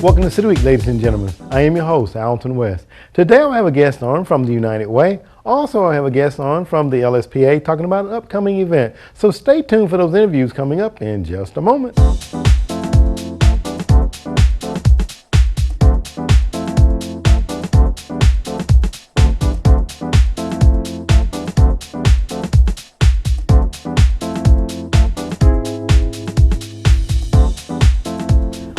Welcome to City Week, ladies and gentlemen. I am your host, Alton West. Today I have a guest on from the United Way. Also, I have a guest on from the LSPA talking about an upcoming event. So stay tuned for those interviews coming up in just a moment.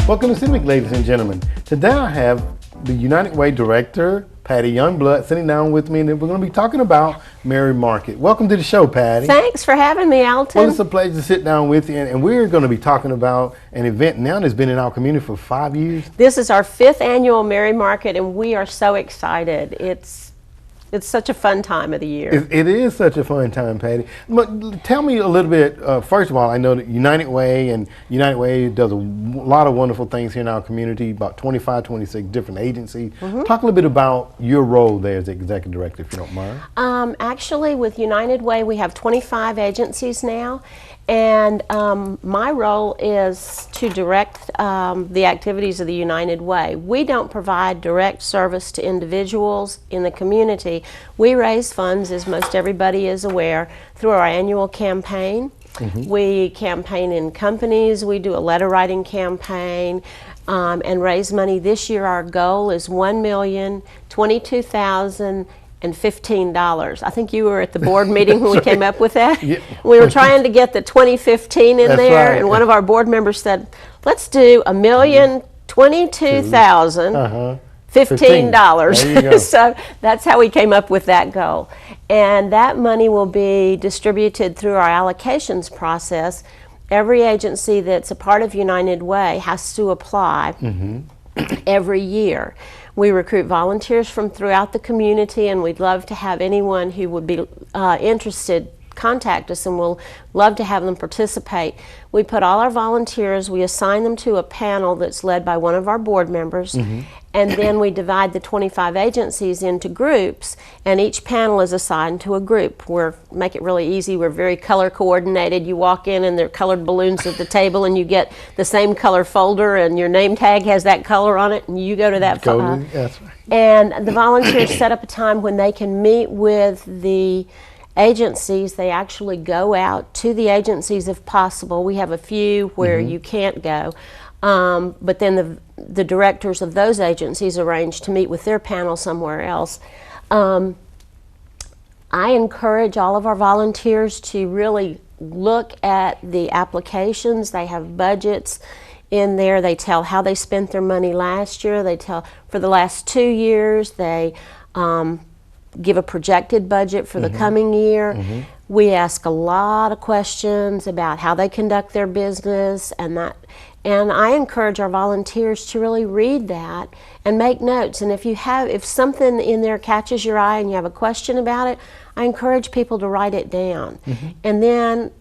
Welcome to City Week, ladies and gentlemen. Today I have the United Way Director, Patty Youngblood, sitting down with me, and we're going to be talking about Merry Market. Welcome to the show, Patty. Thanks for having me, Alton. Well, it's a pleasure to sit down with you, and we're going to be talking about an event now that's been in our community for 5 years. This is our 5th annual Merry Market, and we are so excited. It's such a fun time of the year. It is such a fun time, Patty. But tell me a little bit, first of all, I know that United Way does a lot of wonderful things here in our community, about 25, 26 different agencies. Mm-hmm. Talk a little bit about your role there as Executive Director, if you don't mind. Actually, with United Way, we have 25 agencies now. And my role is to direct the activities of the United Way. We don't provide direct service to individuals in the community. We raise funds, as most everybody is aware, through our annual campaign. Mm-hmm. We campaign in companies. We do a letter writing campaign and raise money. This year our goal is $1,022,015. I think you were at the board meeting when we came up with that. Yeah. We were trying to get the 2015 in there, right. And one of our board members said, let's do $1,022,015. So that's how we came up with that goal. And that money will be distributed through our allocations process. Every agency that's a part of United Way has to apply every year. We recruit volunteers from throughout the community, and we'd love to have anyone who would be interested contact us, and we'll love to have them participate. We put all our volunteers, we assign them to a panel that's led by one of our board members, and then we divide the 25 agencies into groups, and each panel is assigned to a group. Make it really easy. We're very color coordinated. You walk in and there are colored balloons at the table, and you get the same color folder, and your name tag has that color on it, and you go to that folder. That's right. And the volunteers set up a time when they can meet with the agencies. They actually go out to the agencies if possible. We have a few where you can't go, but then the directors of those agencies arrange to meet with their panel somewhere else. I encourage all of our volunteers to really look at the applications. They have budgets in there. They tell how they spent their money last year. They tell for the last 2 years. They give a projected budget for the coming year. We ask a lot of questions about how they conduct their business and I encourage our volunteers to really read that and make notes. And if something in there catches your eye and you have a question about it, I encourage people to write it down. And then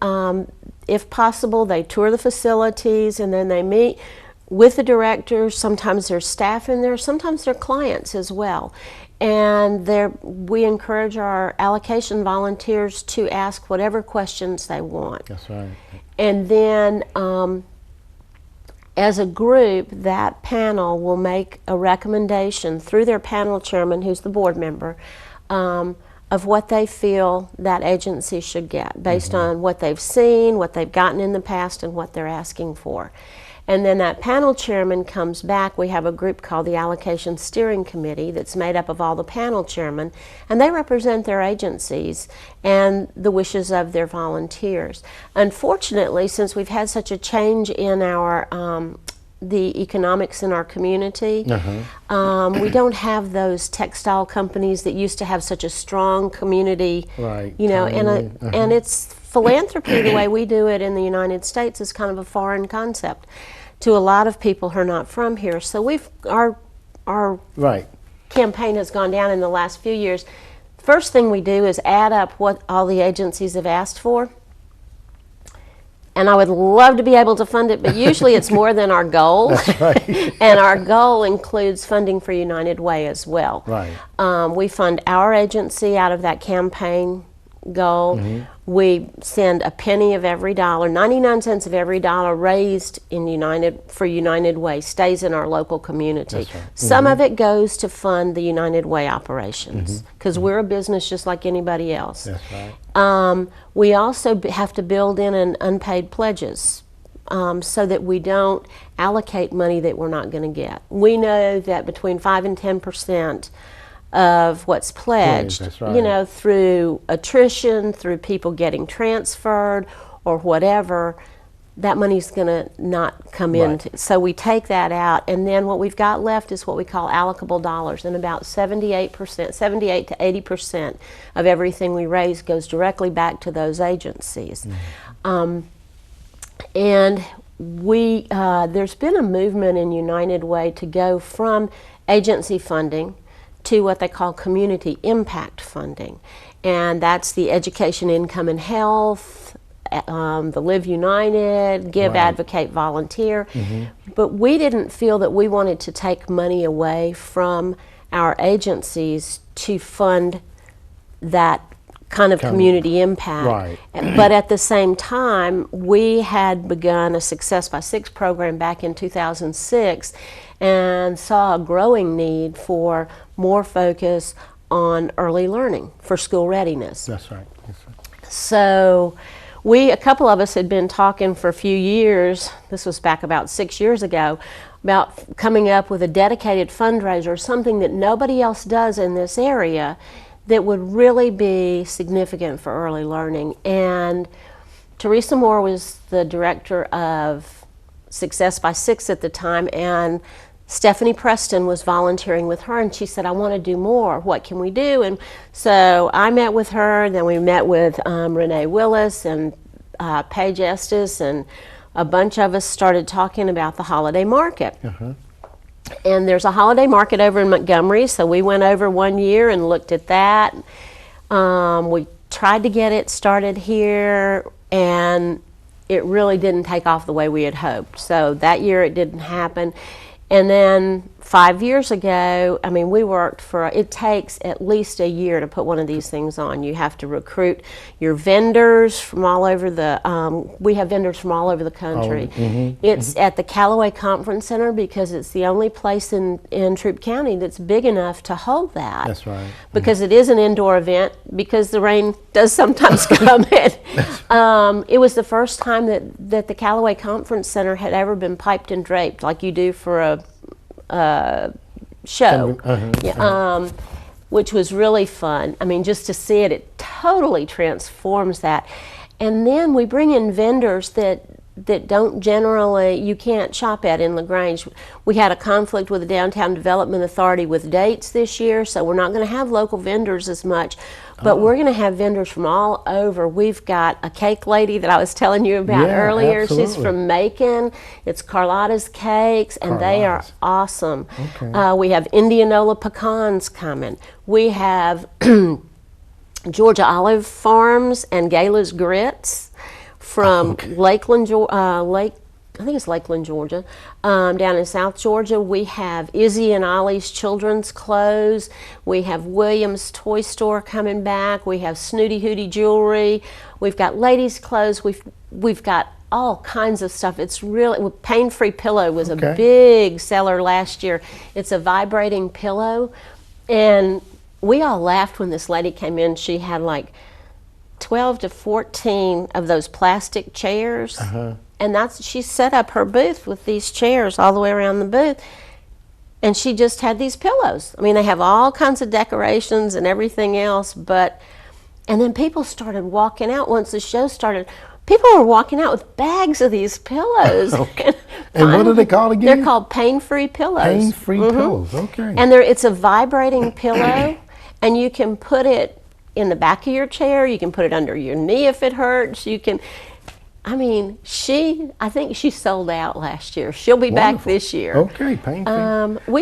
if possible, they tour the facilities, and then they meet with the directors. Sometimes there's staff in there, sometimes they're clients as well. And we encourage our allocation volunteers to ask whatever questions they want. That's right. And then as a group, that panel will make a recommendation through their panel chairman, who's the board member, of what they feel that agency should get based on what they've seen, what they've gotten in the past, and what they're asking for. And then that panel chairman comes back. We have a group called the Allocation Steering Committee that's made up of all the panel chairmen, and they represent their agencies and the wishes of their volunteers. Unfortunately, since we've had such a change in our the economics in our community, we don't have those textile companies that used to have such a strong community, right? And it's philanthropy the way we do it in the United States is kind of a foreign concept to a lot of people who are not from here. So our campaign has gone down in the last few years. First thing we do is add up what all the agencies have asked for. And I would love to be able to fund it, but usually it's more than our goal. That's right. And our goal includes funding for United Way as well. Right. We fund our agency out of that campaign goal. We send a penny of every dollar, 99 cents of every dollar raised in United Way stays in our local community. That's right. Some of it goes to fund the United Way operations because we're a business just like anybody else. That's right. We also have to build in an unpaid pledges so that we don't allocate money that we're not going to get. We know that between 5 and 10% of what's pledged, that's right. you know, through attrition, through people getting transferred or whatever, that money's going to not come in. So we take that out, and then what we've got left is what we call allocable dollars, and about 78% to 80% of everything we raise goes directly back to those agencies. And there's been a movement in United Way to go from agency funding to what they call community impact funding. And that's the education, income, and health, the Live United, Give, Advocate, Volunteer. But we didn't feel that we wanted to take money away from our agencies to fund that kind of community impact. But at the same time, we had begun a Success by Six program back in 2006 and saw a growing need for more focus on early learning for school readiness. That's right. So a couple of us had been talking for a few years, this was back about 6 years ago, about coming up with a dedicated fundraiser, something that nobody else does in this area that would really be significant for early learning. And Teresa Moore was the director of Success by Six at the time, and Stephanie Preston was volunteering with her, and she said, I want to do more. What can we do? And so I met with her, and then we met with Renee Willis and Paige Estes, and a bunch of us started talking about the holiday market. And there's a holiday market over in Montgomery, so we went over one year and looked at that. We tried to get it started here, and it really didn't take off the way we had hoped. So that year it didn't happen. And then 5 years ago, I mean, we worked it takes at least a year to put one of these things on. You have to recruit your vendors from all over we have vendors from all over the country. It's at the Callaway Conference Center because it's the only place in Troup County that's big enough to hold that. That's right. Because it is an indoor event, because the rain does sometimes come in. It was the first time that the Callaway Conference Center had ever been piped and draped like you do for a show, which was really fun. I mean, just to see it totally transforms that. And then we bring in vendors that don't generally, you can't shop at in LaGrange. We had a conflict with the Downtown Development Authority with dates this year, so we're not going to have local vendors as much, but we're going to have vendors from all over. We've got a cake lady that I was telling you about earlier. Absolutely. She's from Macon. It's Carlotta's Cakes, and they are awesome. We have Indianola pecans coming. We have Georgia Olive Farms and Gala's Grits from Lakeland, I think it's Lakeland, Georgia, down in South Georgia. We have Izzy and Ollie's Children's Clothes. We have Williams Toy Store coming back. We have Snooty Hootie Jewelry. We've got ladies' clothes. We've got all kinds of stuff. It's really, Pain Free Pillow was a big seller last year. It's a vibrating pillow, and we all laughed when this lady came in. She had like 12 to 14 of those plastic chairs. And she set up her booth with these chairs all the way around the booth, and she just had these pillows. I mean, they have all kinds of decorations and everything else, and then people started walking out once the show started. People were walking out with bags of these pillows. And what are they called again? They're called pain-free pillows. Pain-free pillows, okay. And it's a vibrating pillow, and you can put it in the back of your chair. You can put it under your knee if it hurts. You can. I mean, I think she sold out last year. She'll be back this year. Okay, pain-free.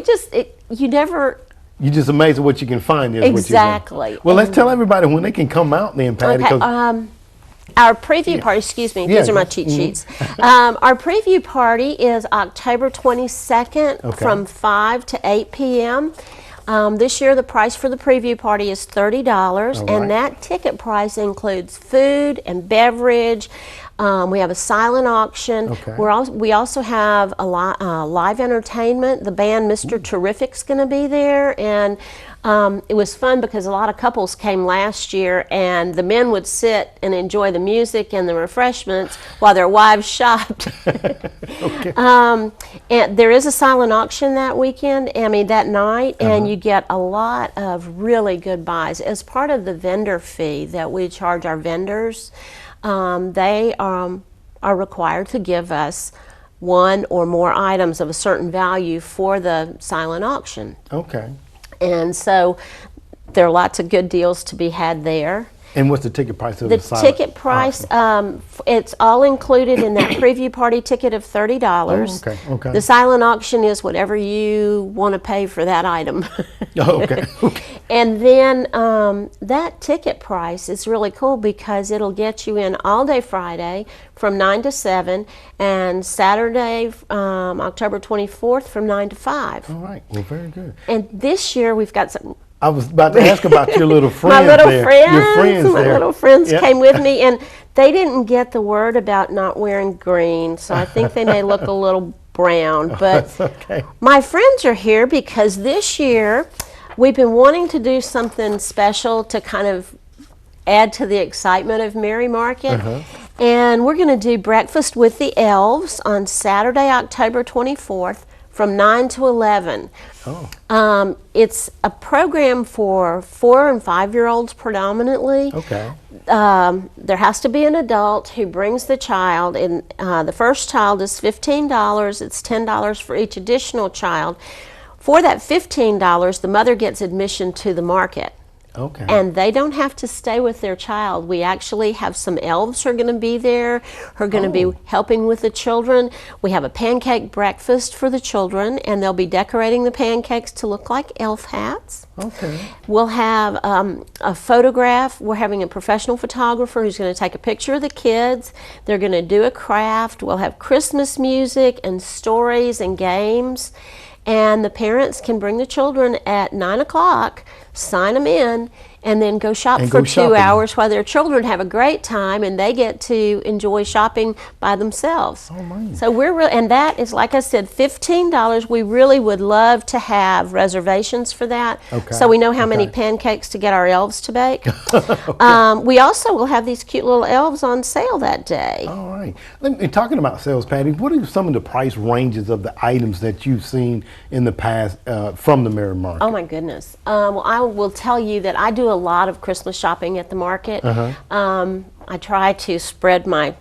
You're just amazed at what you can find. Exactly. Well, let's tell everybody when they can come out then, Patty. Okay. Our preview party, excuse me, these are my cheat sheets. Our preview party is October 22nd from 5 to 8 p.m. This year, the price for the preview party is $30, All right. and that ticket price includes food and beverage. We have a silent auction. Okay. We also have a live entertainment. The band Mr. Terrific's going to be there, and it was fun because a lot of couples came last year, and the men would sit and enjoy the music and the refreshments while their wives shopped. Okay. And there is a silent auction that weekend, that night, and you get a lot of really good buys. As part of the vendor fee that we charge our vendors, they are required to give us one or more items of a certain value for the silent auction. Okay. And so there are lots of good deals to be had there. And what's the ticket price of The the silent ticket price, it's all included in that preview party ticket of $30. Oh, okay, okay. The silent auction is whatever you want to pay for that item. Oh, okay. Okay. And then that ticket price is really cool because it'll get you in all day Friday from 9 to 7 and Saturday, October 24th from 9 to 5. All right. Well, very good. And this year we've got some I was about to ask about your little friends my little there. friends, Your friends my there. little friends Yeah. came with me, and they didn't get the word about not wearing green, so I think they may look a little brown. But That's okay. my friends are here because this year we've been wanting to do something special to kind of add to the excitement of Mary Market. And we're going to do Breakfast with the Elves on Saturday, October 24th from 9 to 11. Oh. It's a program for 4 and 5-year-olds predominantly. Okay. There has to be an adult who brings the child, and the first child is $15. It's $10 for each additional child. For that $15, the mother gets admission to the market. Okay. And they don't have to stay with their child. We actually have some elves who are going to be there, who are going to be helping with the children. We have a pancake breakfast for the children, and they'll be decorating the pancakes to look like elf hats. Okay. We'll have a photograph. We're having a professional photographer who's going to take a picture of the kids. They're going to do a craft. We'll have Christmas music and stories and games. And the parents can bring the children at 9 o'clock, sign them in, and then go shop And for go 2 shopping. hours while their children have a great time and they get to enjoy shopping by themselves. Oh, man. So and that is, like I said, $15. We really would love to have reservations for that, Okay. so we know how many Okay. pancakes to get our elves to bake. We also will have these cute little elves on sale that day. All right. Talking about sales, Patty, what are some of the price ranges of the items that you've seen in the past from the Mary Market? Oh my goodness. Well, I will tell you that I do a lot of Christmas shopping at the market. I try to spread my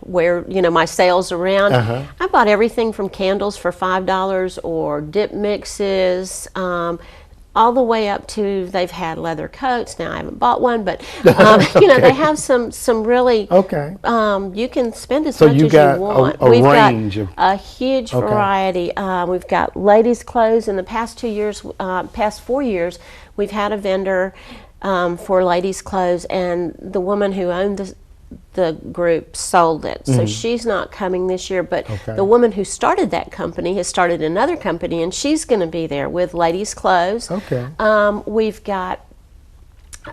sales around. I bought everything from candles for $5 or dip mixes, all the way up to they've had leather coats. Now I haven't bought one, but they have some really. Okay. You can spend as So much you as got you want. a We've range got of- a huge Okay. variety. We've got ladies' clothes. In the past 4 years, we've had a vendor for ladies' clothes, and the woman who owned the group sold it. So she's not coming this year, but Okay. the woman who started that company has started another company, and she's going to be there with ladies' clothes. Okay. We've got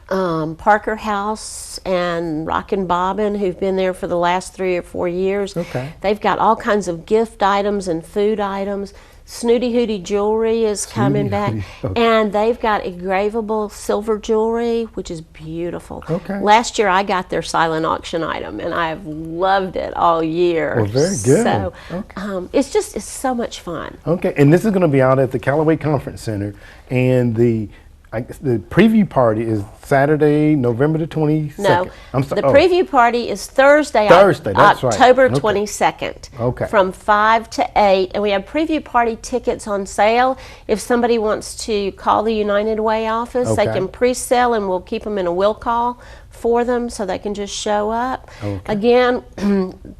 Parker House and Rockin' Bobbin, who've been there for the last 3 or 4 years. Okay. They've got all kinds of gift items and food items. Snooty Hooty Jewelry is coming back, Hooty, and they've got engravable silver jewelry, which is beautiful. Okay. Last year I got their silent auction item, and I've loved it all year. Well, very good. So Okay. it's so much fun. Okay, and this is going to be out at the Callaway Conference Center, and the preview party is Saturday, November the 22nd. No, I'm sorry. the preview party is Thursday, Thursday, that's right. October Okay. 22nd, Okay. from 5 to 8. And we have preview party tickets on sale. If somebody wants to call the United Way office, they Okay. can pre-sell, and we'll keep them in a will call for them so they can just show up. Okay. Again,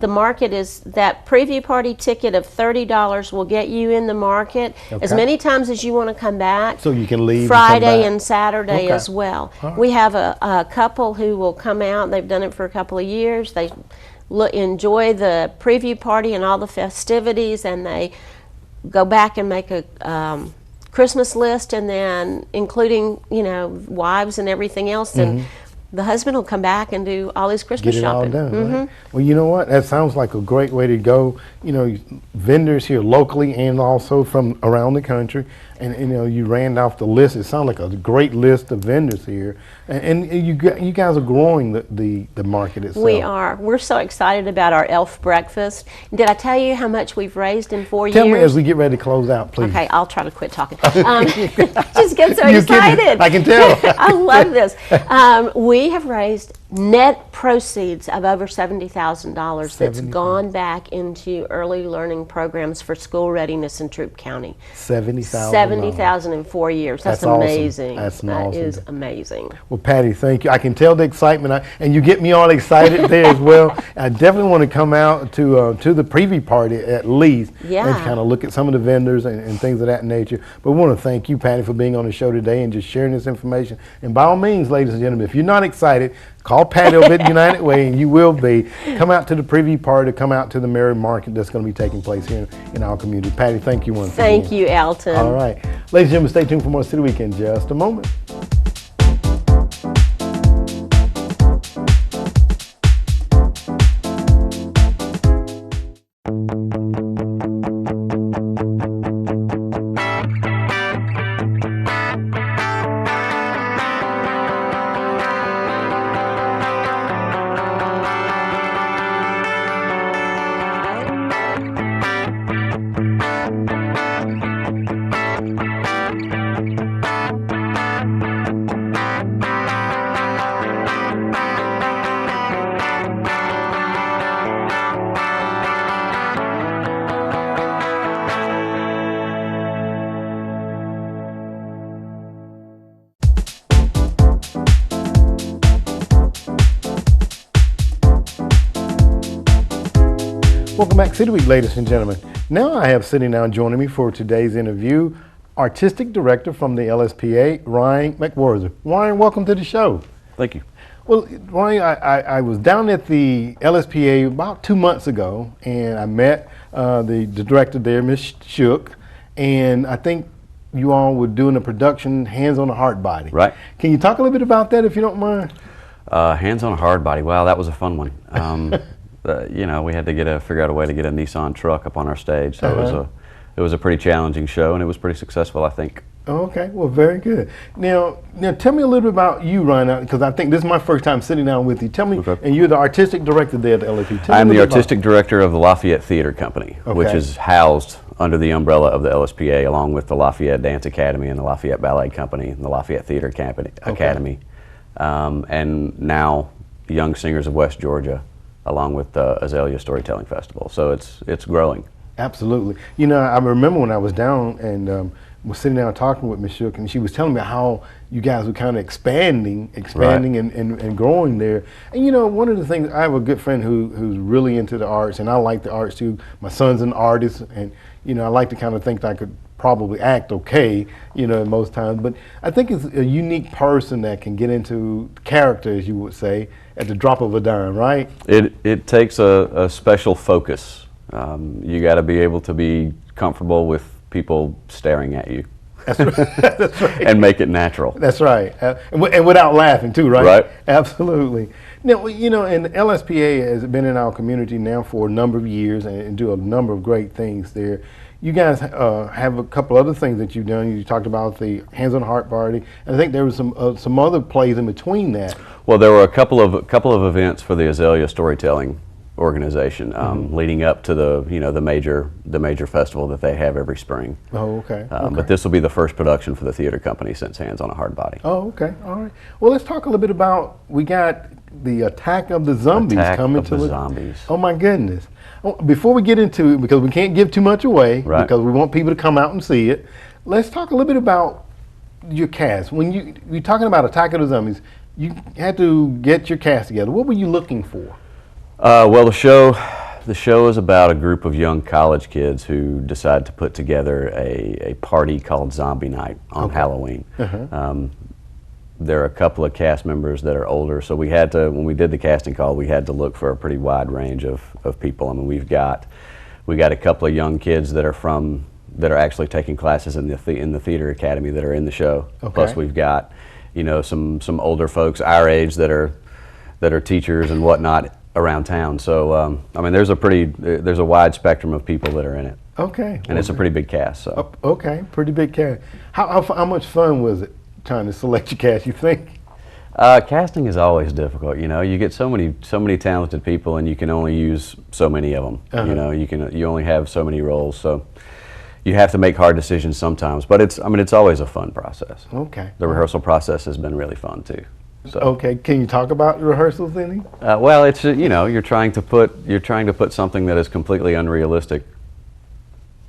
the market is that preview party ticket of $30 will get you in the market as Okay. many times as you want to come back. So you can leave and Friday come back. and Saturday Okay. as well. All right. We have a couple who will come out. They've done it for a couple of years. They enjoy the preview party and all the festivities, and they go back and make a Christmas list, and then including, wives and everything else, and the husband will come back and do all his Christmas Get it all shopping. done, right? Well, you know what? That sounds like a great way to go. Vendors here locally and also from around the country. And you ran off the list. It sounds like a great list of vendors here. And you guys are growing the market itself. We are. We're so excited about our elf breakfast. Did I tell you how much we've raised in 4 years? Tell me as we get ready to close out, please. Okay, I'll try to quit talking. Just get so You're excited. kidding. I can tell. I love this. We have raised net proceeds of over $70,000 that's gone back into early learning programs for school readiness in Troup County. $70,000 in 4 years. That's amazing. Awesome. That is amazing. Well, Patty, thank you. I can tell the excitement, and you get me all excited there as well. I definitely want to come out to the preview party at least, Yeah. and kind of look at some of the vendors and things of that nature. But we want to thank you, Patty, for being on the show today and just sharing this information. And by all means, ladies and gentlemen, if you're not excited, call Patty over at United Way, and you will be. Come out to the preview party, come out to the Merry Market that's going to be taking place here in our community. Patty, thank you once again. Thank you, Alton. All right. Ladies and gentlemen, stay tuned for more City Week in just a moment. Welcome back, City Week, ladies and gentlemen. Now I have sitting down joining me for today's interview, Artistic Director from the LSPA, Ryan McWhorter. Ryan, welcome to the show. Thank you. Well, Ryan, I was down at the LSPA about 2 months ago, and I met the director there, Ms. Shook, and I think you all were doing a production, Hands on a Hard Body. Right. Can you talk a little bit about that, if you don't mind? Hands on a Hard Body. Wow, that was a fun one. We had to figure out a way to get a Nissan truck up on our stage, so it was a pretty challenging show, and it was pretty successful, I think. Okay, well, very good. Now tell me a little bit about you, Ryan, because I think this is my first time sitting down with you. Tell me, Okay. and you're the artistic director there at the LSPA. I'm the artistic director of the Lafayette Theater Company, which Okay. is housed under the umbrella of the LSPA, along with the Lafayette Dance Academy and the Lafayette Ballet Company and the Lafayette Theater Academy, and now Young Singers of West Georgia, along with the Azalea Storytelling Festival. So it's growing. Absolutely. I remember when I was down and was sitting down talking with Ms. Shook, and she was telling me how you guys were kind of expanding Right. and growing there. And one of the things, I have a good friend who's really into the arts, and I like the arts too. My son's an artist, and I like to kind of think that I could probably act okay, most times. But I think it's a unique person that can get into character, as you would say, at the drop of a dime, right? It takes a special focus. You got to be able to be comfortable with people staring at you. That's right. And make it natural. That's right. And without laughing too, right? Right. Absolutely. Now, and the LSPA has been in our community now for a number of years and do a number of great things there. You guys have a couple other things that you've done. You talked about the Hands on Heart Party, and I think there was some other plays in between that. Well, there were a couple of events for the Azalea Storytelling organization leading up to the major festival that they have every spring. Oh, okay. But this will be the first production for the theater company since Hands on a Hard Body. Oh, okay. All right. Well, let's talk a little bit about, we got the Attack of the Zombies coming to the Zombies. Oh my goodness. Before we get into it, because we can't give too much away, Right. because we want people to come out and see it, let's talk a little bit about your cast. When you're talking about Attack of the Zombies, you had to get your cast together. What were you looking for? Well, the show is about a group of young college kids who decide to put together a party called Zombie Night on Halloween. There are a couple of cast members that are older, so we had to, when we did the casting call, we had to look for a pretty wide range of people. I mean, we got a couple of young kids that are from that are actually taking classes in the theater academy that are in the show. Okay. Plus, we've got, you know, some older folks our age that are teachers and whatnot around town. So I mean, there's a wide spectrum of people that are in it. Okay. And it's a pretty big cast. So Okay, pretty big cast. How much fun was it trying to select your cast, you think? casting is always difficult. You know, you get so many talented people, and you can only use so many of them. You know, you only have so many roles, so you have to make hard decisions sometimes. But it's always a fun process. Okay. The rehearsal process has been really fun too. So. Okay, can you talk about the rehearsals any? Well, it's you know, you're trying to put something that is completely unrealistic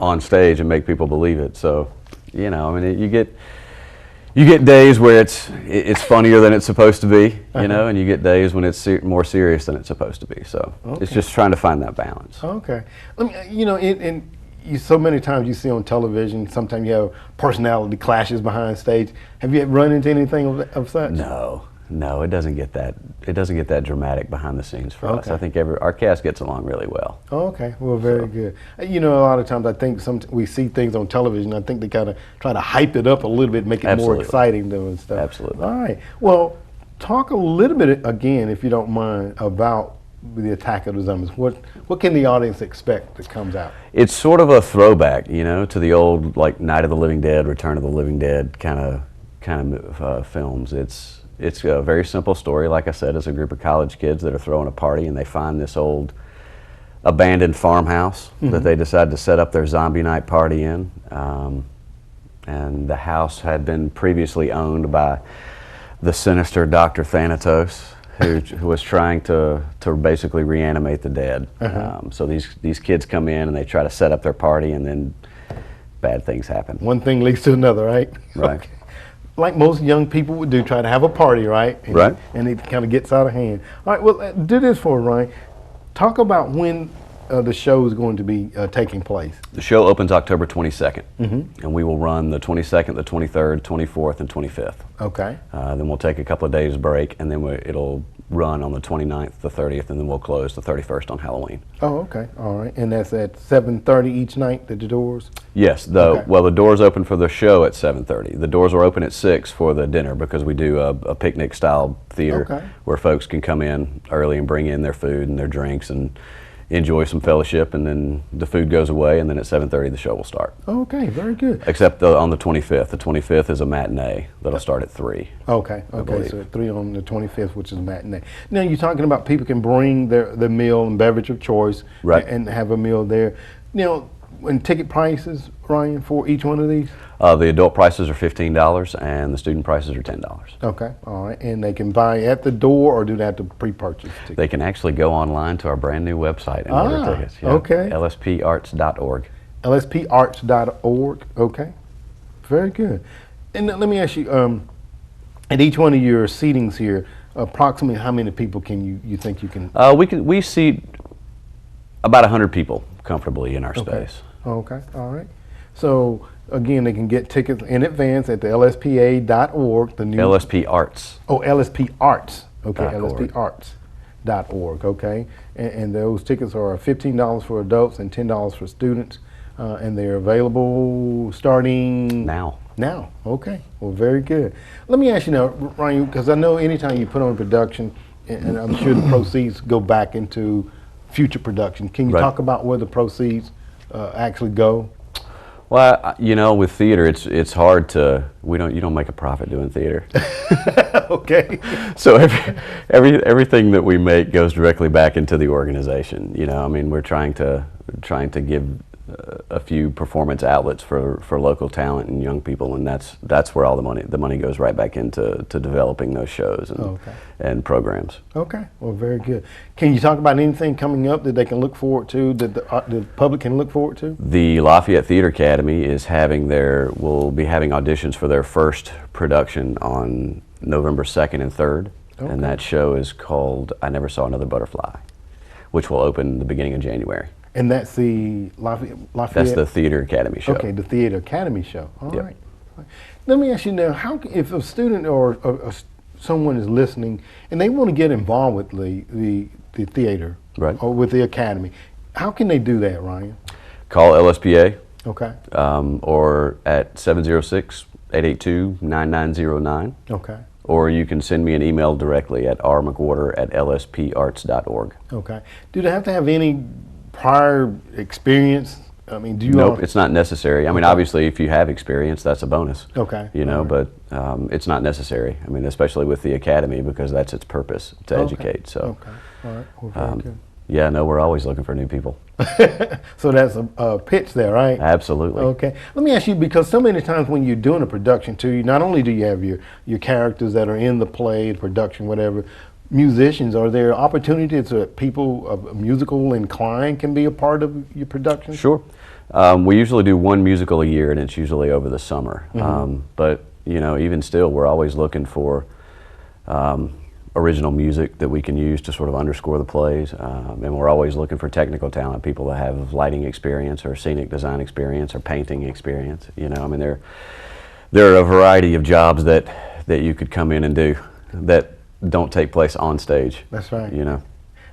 on stage and make people believe it. So, you know, I mean, you get days where it's funnier than it's supposed to be, you know, and you get days when it's more serious than it's supposed to be. So it's just trying to find that balance. Okay, let me, you know, you so many times you see on television, sometimes you have personality clashes behind stage. Have you run into anything of such? No, it doesn't get that dramatic behind the scenes for us. I think our cast gets along really well. Okay, well, very good. You know, a lot of times I think we see things on television. I think they kind of try to hype it up a little bit, make it more exciting though and stuff. Absolutely. All right. Well, talk a little bit again, if you don't mind, about the Attack of the Zombies. What can the audience expect that comes out? It's sort of a throwback, you know, to the old like Night of the Living Dead, Return of the Living Dead kind of films. It's a very simple story. Like I said, it's a group of college kids that are throwing a party, and they find this old abandoned farmhouse that they decide to set up their zombie night party in. And the house had been previously owned by the sinister Dr. Thanatos, who was trying to basically reanimate the dead. So these kids come in and they try to set up their party, and then bad things happen. One thing leads to another, right? Right. Okay. Like most young people would do, try to have a party, right? Right. And it kind of gets out of hand. All right, well, do this for Ryan. Talk about when the show is going to be taking place. The show opens October 22nd, and we will run the 22nd, the 23rd, 24th, and 25th. Okay. Then we'll take a couple of days break, and then it'll run on the 29th, the 30th, and then we'll close the 31st on Halloween. Oh, okay. All right. And that's at 7:30 each night, the doors? Yes. Well, the doors open for the show at 7:30. The doors are open at 6 for the dinner, because we do a picnic-style theater where folks can come in early and bring in their food and their drinks and enjoy some fellowship, and then the food goes away, and then at 7:30 the show will start. Okay, very good. Except on the 25th. The 25th is a matinee that'll start at 3. Okay, so at 3 on the 25th, which is matinee. Now you're talking about people can bring their meal and beverage of choice, right, and have a meal there. You know, and ticket prices, Ryan, for each one of these? The adult prices are $15, and the student prices are $10. Okay, all right. And they can buy at the door, or do they have to pre-purchase tickets? They can actually go online to our brand new website and order tickets. Yeah. Okay. lsparts.org. lsparts.org. Okay, very good. And let me ask you, at each one of your seatings here, approximately how many people can you think you can? We seat about 100 people comfortably in our space. Okay, all right. So again, they can get tickets in advance at the lspa.org. The new LSP Arts. Oh, LSP Arts. Okay, .org. lsparts.org. Okay, and those tickets are $15 for adults and $10 for students, and they're available starting now. Now, okay. Well, very good. Let me ask you now, Ryan, because I know anytime you put on a production, and I'm sure the proceeds go back into future production. Can you talk about where the proceeds actually go? Well, you know, with theater, it's hard to you don't make a profit doing theater. Okay. So everything that we make goes directly back into the organization. You know, I mean, we're trying to give a few performance outlets for local talent and young people, and that's where all the money goes right back into developing those shows and programs. Okay, well, very good. Can you talk about anything coming up that they can look forward to, that the public can look forward to? The Lafayette Theater Academy will be having auditions for their first production on November 2nd and 3rd, and that show is called I Never Saw Another Butterfly, which will open the beginning of January. And that's the Lafayette? That's the Theater Academy show. Okay, the Theater Academy show. All right. Let me ask you now, if a student or someone is listening and they want to get involved with the theater or with the academy, how can they do that, Ryan? Call LSPA Okay. Or at 706-882-9909. Okay. Or you can send me an email directly at rmcwhorter@lsparts.org. Okay. Do they have to have any prior experience? I mean, do you Nope, all? it's not necessary. I mean, obviously, if you have experience, that's a bonus. Okay. You know, All right. but it's not necessary. I mean, especially with the academy, because that's its purpose, to educate. So, Okay. All right. Well, very good. yeah, no, we're always looking for new people. So that's a pitch there, right? Absolutely. Okay. Let me ask you, because so many times when you're doing a production too, not only do you have your characters that are in the play, the production, whatever, musicians, are there opportunities that people of musical inclined can be a part of your production? Sure. We usually do one musical a year, and it's usually over the summer. But, you know, even still, we're always looking for original music that we can use to sort of underscore the plays. And we're always looking for technical talent, people that have lighting experience or scenic design experience or painting experience. You know, I mean, there are a variety of jobs that you could come in and do that don't take place on stage. That's right. You know.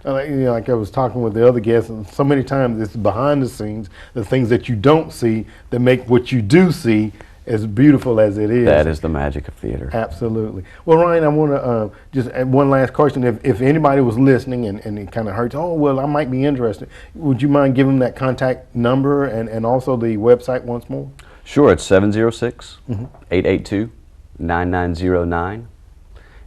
Like I was talking with the other guests, and so many times it's behind the scenes, the things that you don't see that make what you do see as beautiful as it is. That is the magic of theater. Absolutely. Well, Ryan, I want to just add one last question. If anybody was listening and it kind of hurts, oh, well, I might be interested, would you mind giving them that contact number and also the website once more? Sure, it's 706-882-9909.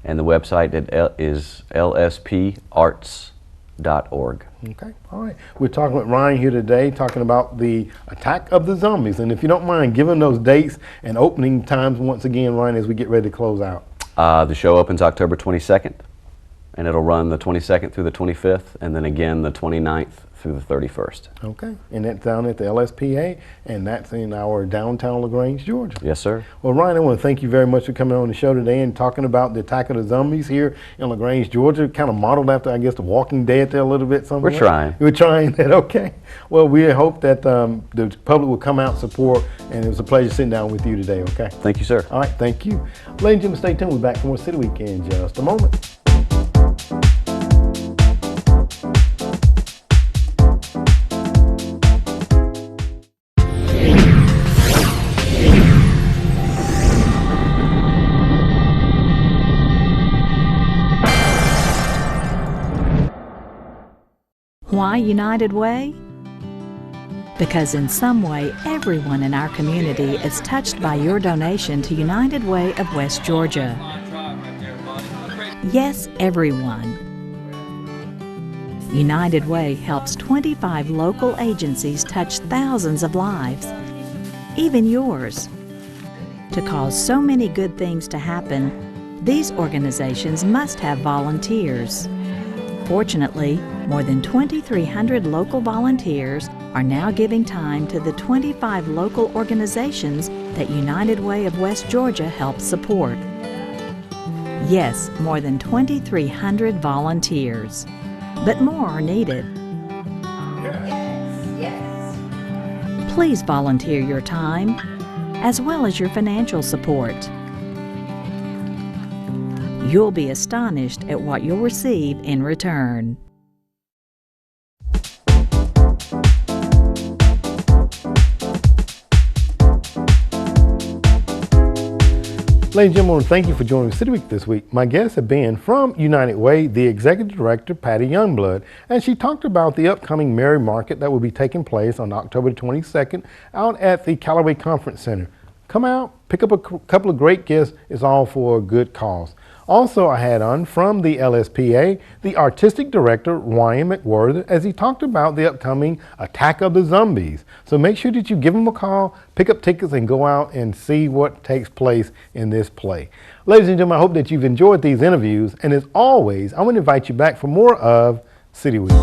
And the website is lsparts.org. Okay, all right. We're talking with Ryan here today, talking about the Attack of the Zombies. And if you don't mind giving those dates and opening times once again, Ryan, as we get ready to close out. The show opens October 22nd, and it'll run the 22nd through the 25th, and then again the 29th through the 31st. Okay, and that's down at the LSPA, and that's in our downtown LaGrange, Georgia. Yes, sir. Well, Ryan, I want to thank you very much for coming on the show today and talking about the Attack of the Zombies here in LaGrange, Georgia, kind of modeled after, I guess, The Walking Dead there a little bit somewhere. We're trying. We're trying that, okay. Well, we hope that the public will come out and support, and it was a pleasure sitting down with you today, okay? Thank you, sir. All right, thank you. Ladies and gentlemen, stay tuned. We're back for more City Week in just a moment. Why United Way? Because in some way, everyone in our community is touched by your donation to United Way of West Georgia. Yes, everyone. United Way helps 25 local agencies touch thousands of lives, even yours. To cause so many good things to happen, these organizations must have volunteers. Fortunately, more than 2,300 local volunteers are now giving time to the 25 local organizations that United Way of West Georgia helps support. Yes, more than 2,300 volunteers. But more are needed. Please volunteer your time, as well as your financial support. You'll be astonished at what you'll receive in return. Ladies and gentlemen, thank you for joining City Week this week. My guests have been from United Way, the Executive Director, Patty Youngblood, and she talked about the upcoming Mary Market that will be taking place on October 22nd out at the Callaway Conference Center. Come out, pick up a couple of great gifts. It's all for a good cause. Also, I had on from the LSPA, the Artistic Director, Ryan McWhorter, as he talked about the upcoming Attack of the Zombies. So make sure that you give him a call, pick up tickets, and go out and see what takes place in this play. Ladies and gentlemen, I hope that you've enjoyed these interviews. And as always, I want to invite you back for more of City Week.